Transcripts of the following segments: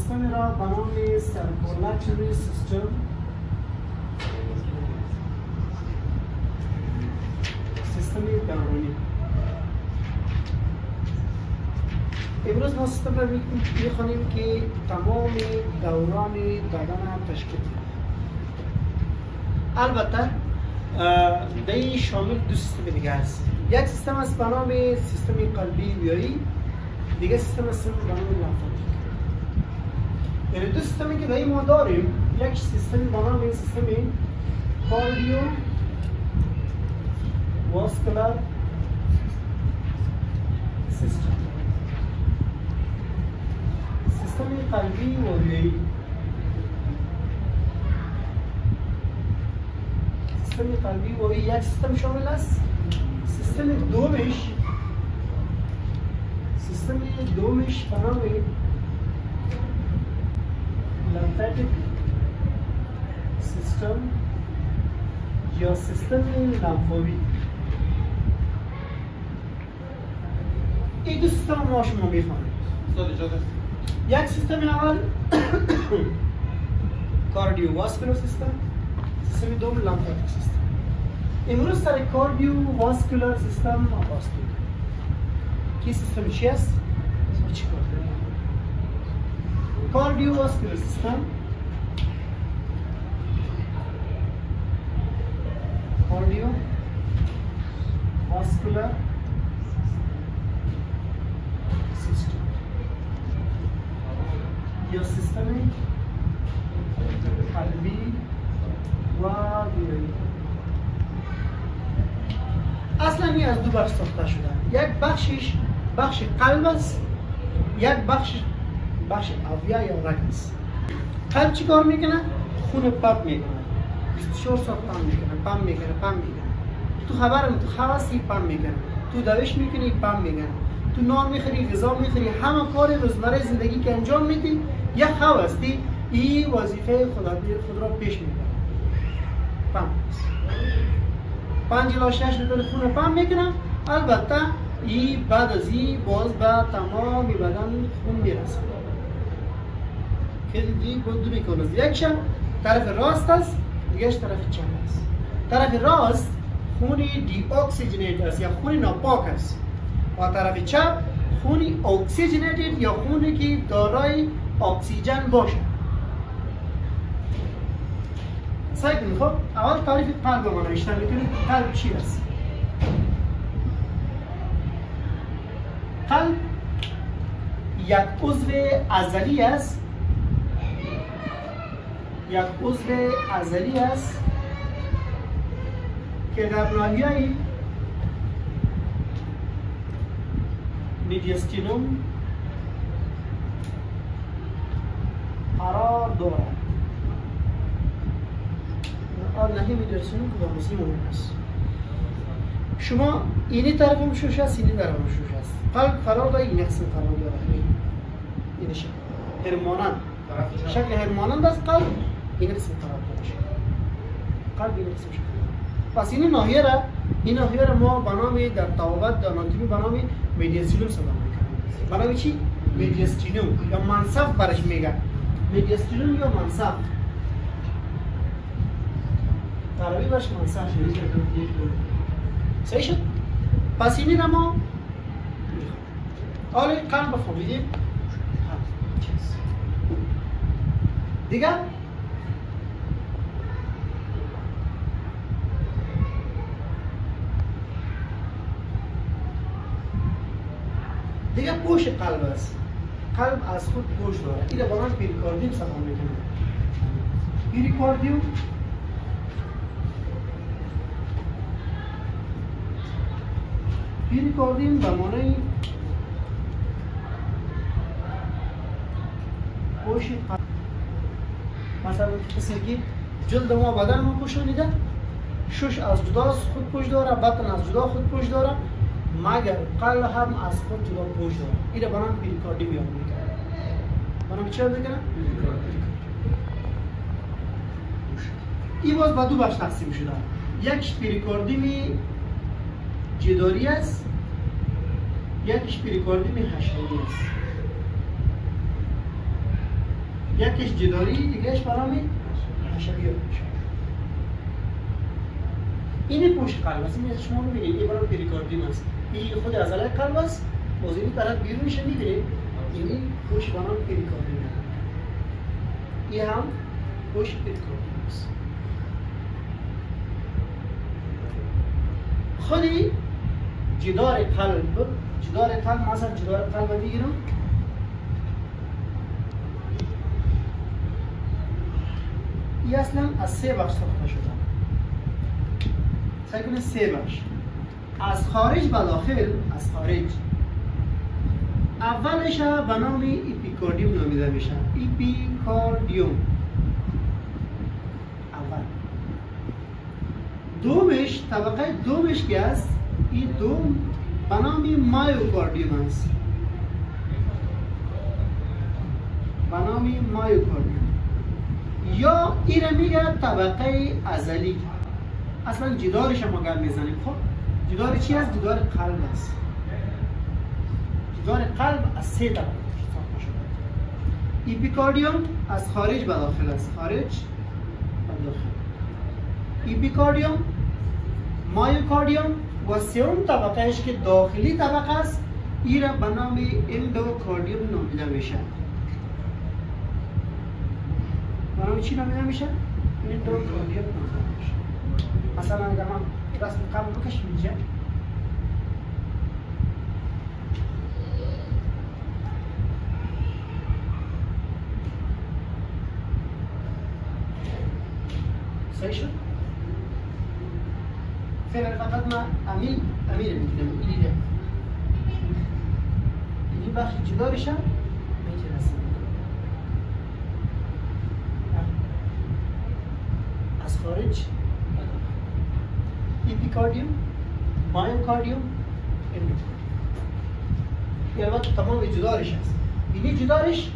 سیستم را به نام سرکولاتوری سیستم سیستم دورانی. امروز ما سیستم را میخوانیم که تمام دوران بدن تشکیل میده. البته در این شامل دو سیستم دیگه است. یک سیستم است به نام سیستم قلبی ویایی، دیگه سیستم است به نام لمفاتیک. یعنی دو سیستمی که در این ما داریم، یک سیستم به نام سیستم کاردیو واسکولار سیستم، سیستم قلبی و ویایی. سیستم قلبی و ویایی یک سیستم شامل است. سیستم دومش به نام لمفاتیک سیستم یا سیستم لمفاوی. این دو سیستم ما شما میخوانیم. یک سیستم اول کاردیو واسکولار سیستم، سیستم دوم لمفاتیک سیستم. امروز سر کاردیو واسکولار سیستم آغاز کنیم. کی سیستم چی است؟ چی کار داره؟ کاردیو واسکولار سیستم کاردیو واسکولار سیستم یا سیستم قلبی و ویایی. اصلا این از دو بخش ساخته شده. یک بخشش بخش قلب است، یک بخش اوعیه یا رگ است. قلب چی کار میکنه؟ خون پمپ میکنه، 24 ساعت پمپ میکنه. تو خبرم تو خواستی پمپ میکنه، تو دوش میکنی پمپ میکنه، تو نان میخوری، غذا میخوری، همه کار روزمره زندگی که انجام میدی یک خواستی این وظیفه خود را پیش میبره. پمپ 5 الی 6 لیتر خون پمپ میکنم. البته این بعد از این باز به تمام بدن خون میرسه. که دیگه دو میکنه، یکش طرف راست است، دیگهش طرف چپ است. طرف راست خون دی اکسیژنیت است یا خون ناپاک است و طرف چپ خون اکسیژنیتد یا خونی که دارای اکسیژن باشه. سعی کنید. خب اول تعریف قلب رو بیشتر میکنیم. قلب چی است؟ قلب یک عضو عضلی است، که در ناحیه میدیاستینوم قرار دارد. نهی میدیاستینوم که با مسلم است. شما اینی طرف هم شوش است، اینی طرف هم شوش است. قلب قرار داره، این قسم قرار داره. این شکل هرمانند، شکل هرمانند است قلب، این قسم قرار داره. قلب این قسم شکل. پس این ناحیه را ما به نام در طبابت آناتومی به نام میدیاستینوم صدا میکنیم. به نام چی؟ میدیاستینوم یا منصف برش میگن. میدیاستینوم یا منصف. عربی برش منصف میگن. صحیح شد؟ پس اینی را ما حالا قلب بفهمیدیم. دیگه پوش قلب است. قلب از خود پوش داره. این را با من پریکاردیوم سمون میکنه. پریکاردیوم به معنی پوش قلب. مثلا کسی که جلد ما بدن ما پوشانیده، شش از جدا خود پوش داره، بطن از جدا خود پوش داره، مگر قلب هم از خود جدا پوش داره. این را برام پریکاردیوم یاد میکنه. برام چی یاد میکنه؟ این باز به دو بخش تقسیم شده. یکش پریکاردیوم جداری است، یکش پریکاردیوم حشوی است. یکیش جداری دیگهش برای حشویات میشه. این پشت قلب است. این شما می‌بینید این برای پریکاردیوم است. این خود عضله قلب است. باز این طرف بیرون میشه می‌بینید. این پشت برای پریکاردیوم. این هم پشت پریکاردیوم است. خودی جدار قلب مثلا جدار قلب میگیرم. این اصلا از 3 بخش ساخته شده. سعی کنید 3 بخش. از خارج به داخل، از خارج اولش به نام اپیکاردیوم نامیده میشه. اپیکاردیوم اول. دومش، طبقه دومش که است، این دوم به نام مایوکاردیوم است. به نام مایوکاردیوم یا این را میگه طبقه عضلی. اصلا جدارش هم اگر میزنیم، خب جدار چی است؟ جدار قلب است. جدار قلب از 3 طبقه ساخته شده. اپیکاردیوم از خارج به داخل است. خارج به داخل. اپیکاردیوم، مایوکاردیوم و سوم طبقهش که داخلی طبقه است، این را به نام اندوکاردیوم نامیده میشه. به نام چی نامیده میشه؟ اندوکاردیوم نامیده میشه. مثلا اگر من رسم قلب بکشم اینجا، صحیح شد؟ فعلا فقط من امیر میگیرم. این بخش جدا بشم میشه رسم از خارج. اپیکاردیوم، مایوکاردیوم، اندوکاردیوم. این البته تمام جدارش است. این جدارش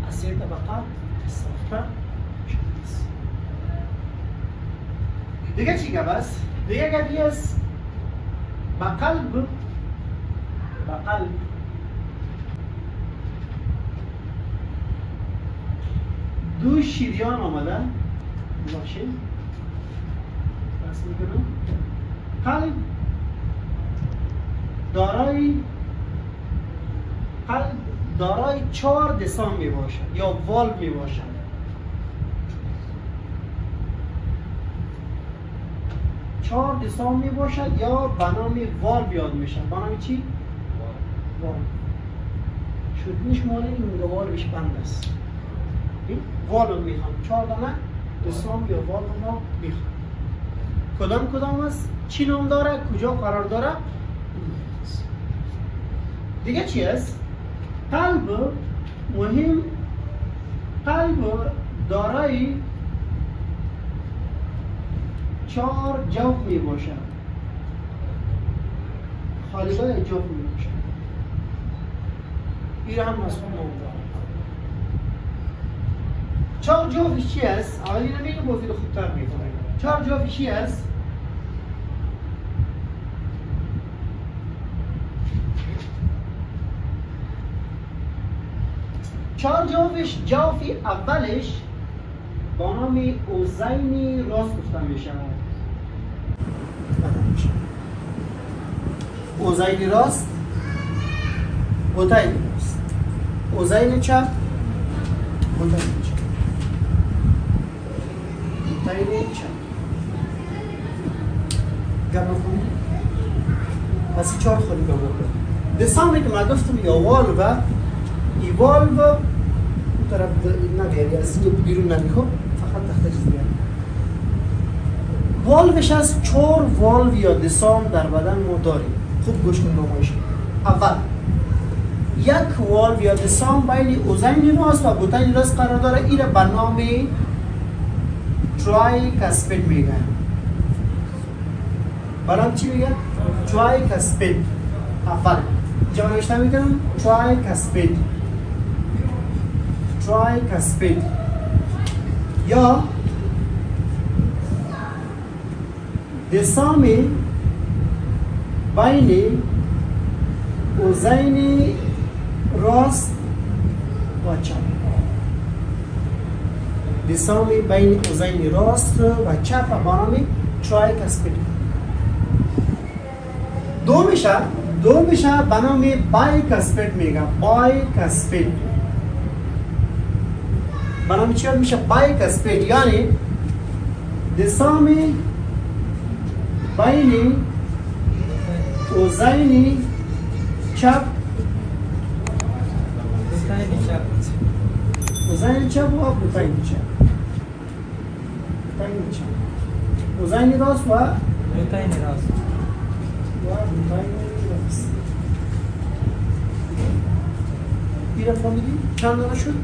از 3 طبقه ساخته شده است. دیگه چی گپ است؟ دیگه گپی است به قلب دو شریان آمده باشه. بس میکنم قلب دارای 4 دسام می باشد یا والو می باشد. چهار دسام می باشد یا به نام والو یاد میشه. به نام چی؟ والو. شدنش مال این والوش بند است. والو میخوام 4 دانه دسام یا والو ما میخوام. کدام است؟ چی نام داره؟ کجا قرار داره؟ دیگه چی است؟ قلب مهم. قلب دارای 4 جوف می باشد. خالصای جوف می باشد. این هم مفهوم داره. 4 جوفش چی است؟ اولی نمیگه موضوع خوبتر میکنه. 4 جوفش چی است؟ چهار جوفی اولش با نام اوزین راست گفته می شود. اوزین راست، بوتین راست. اوزین چپ، بوتین چپ. بوتین چپ. گم نخونی؟ پس 4 خودی گم نخونی. دسامی که من گفتم یا والو ایوالو طرف نمیاری، از این بیرون نمیخواد، فقط تخته چیز بیاری. والوش از 4 والو یا دسام در بدن ما داریم. خوب گوش کن نمایش. اول 1 والو یا دسام بین اوزین راست و بوتین راست قرار داره. این را به نام ترایکاسپید میگن. به نام چی میگن؟ ترایکاسپید. اول جا نوشته میکنم ترایکاسپید. ترایکاسپید یا دسامی بین اوزین راست و چپ. دسام بین اوزین راست و چپ به نام ترایکاسپید. دو میشه به نام بایکاسپید میگه. بایکاسپید به نام چی میشه؟ بایکاسپید، یعنی دسام بین اوزین چپ اوزین چپ و بوتین چپ. اوزین راست و بوتین راست. این را فهمیدی؟ چند دانه شد؟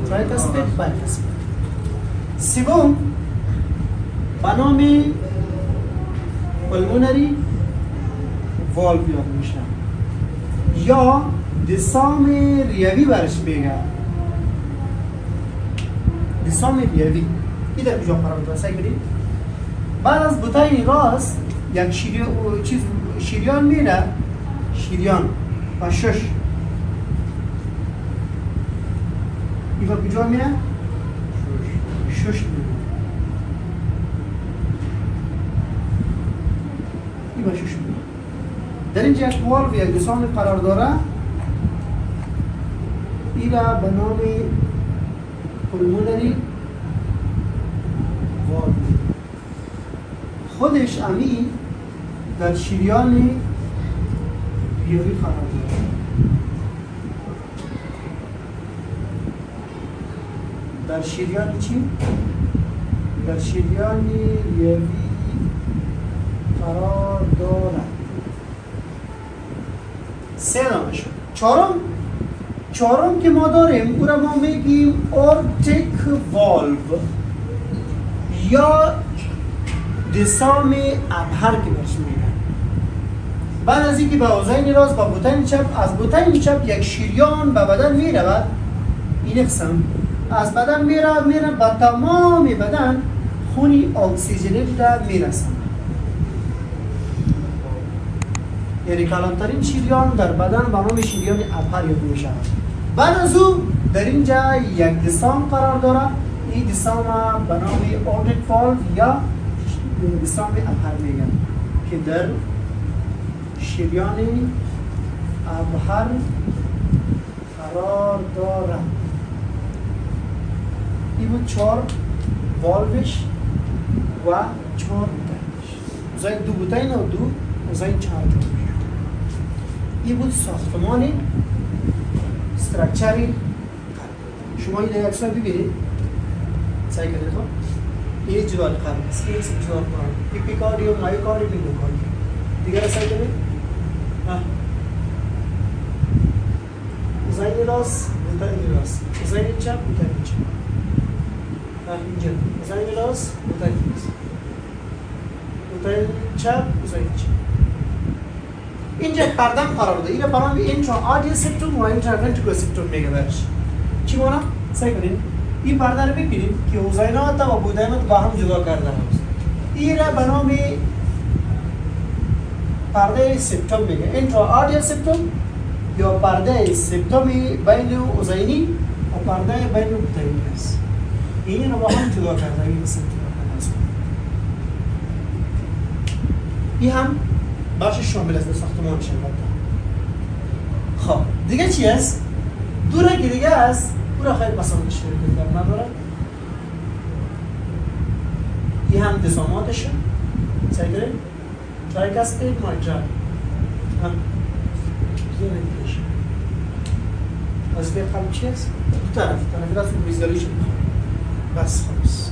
ترایکاسپید، بایکاسپید. سوم به نام پلمونری والو یاد میشه یا دسام ریوی برش میگه. دسام ریوی این در کجا قرار داره؟ سعی کنید. بعد از بوتین راست یک شریان میره، شریان و شش این با کجا میره؟ شش میره. این با شش میره. در اینجا یک والو یک دسام قرار داره، این را به نام پلمونری والو. خودش امی در شریان ریوی قرار داره. در شریان چی؟ در شریان ریوی قرار داره. سه دانه شد. چهارم که ما داریم او را ما میگیم اورتیک والو یا دسام ابهر که برش میگن. بعد از اینکه به اوزین راست با بوتین چپ، از بوتین چپ یک شریان به بدن میرود، این قسم از بدن میره به تمام بدن خونی اکسیژنی را میرسن. یعنی کلانترین شریان در بدن به نام شریان ابهر یاد میشه. بعد از او در اینجا یک دسام قرار داره، این دسام به نام اورتیک والو یا دسام ابهر میگن که در شریان ابهر قرار داره. این بود 4 والوش و 4 بوتینش. اوزین 2 بوتین و 2 اوزین 4 بوتین. این بود ساختمان استراکچری قلب. شما این در اکسان ببینید، سعی کنید خب این جدول قلب است، این جدول قلب، اپیکاردیوم، مایوکاردیوم، میوکاردیوم. دیگه را سعی کنید. اوزین راست، بوتین راست، اوزین چپ، بوتین چپ. اینجا اوزین راست، بوتین راست، بوتین چپ، اوزین چپ. اینجا پردم قرار بوده. اینجا برام اینترا آدیو سپتوم و اینترا ونتریکولار سپتوم میگه برش. چی مانا؟ سعی کنین این پرده رو ببینید که اوزینات و بوتینات با هم جدا کرده هست. این را به نام پرده سپتوم میگه. اینترا آدیو سپتوم یا پرده سپتوم بین اوزینی و پرده بین بوتینی است. این رو با هم جدا کرده این سپتوم هست. این هم بخش شامل است ساختمان شنبه. خب دیگه چی است؟ دو رنگ دیگه است. او را خیلی پسند شده نداره. این هم دساماتشه. سعی کنید ترایکاسپید مایترال. هم دو رنگ دیگه. وظیفه قلب چی است؟ دو طرف راست ویزولیشن. بس خلاص.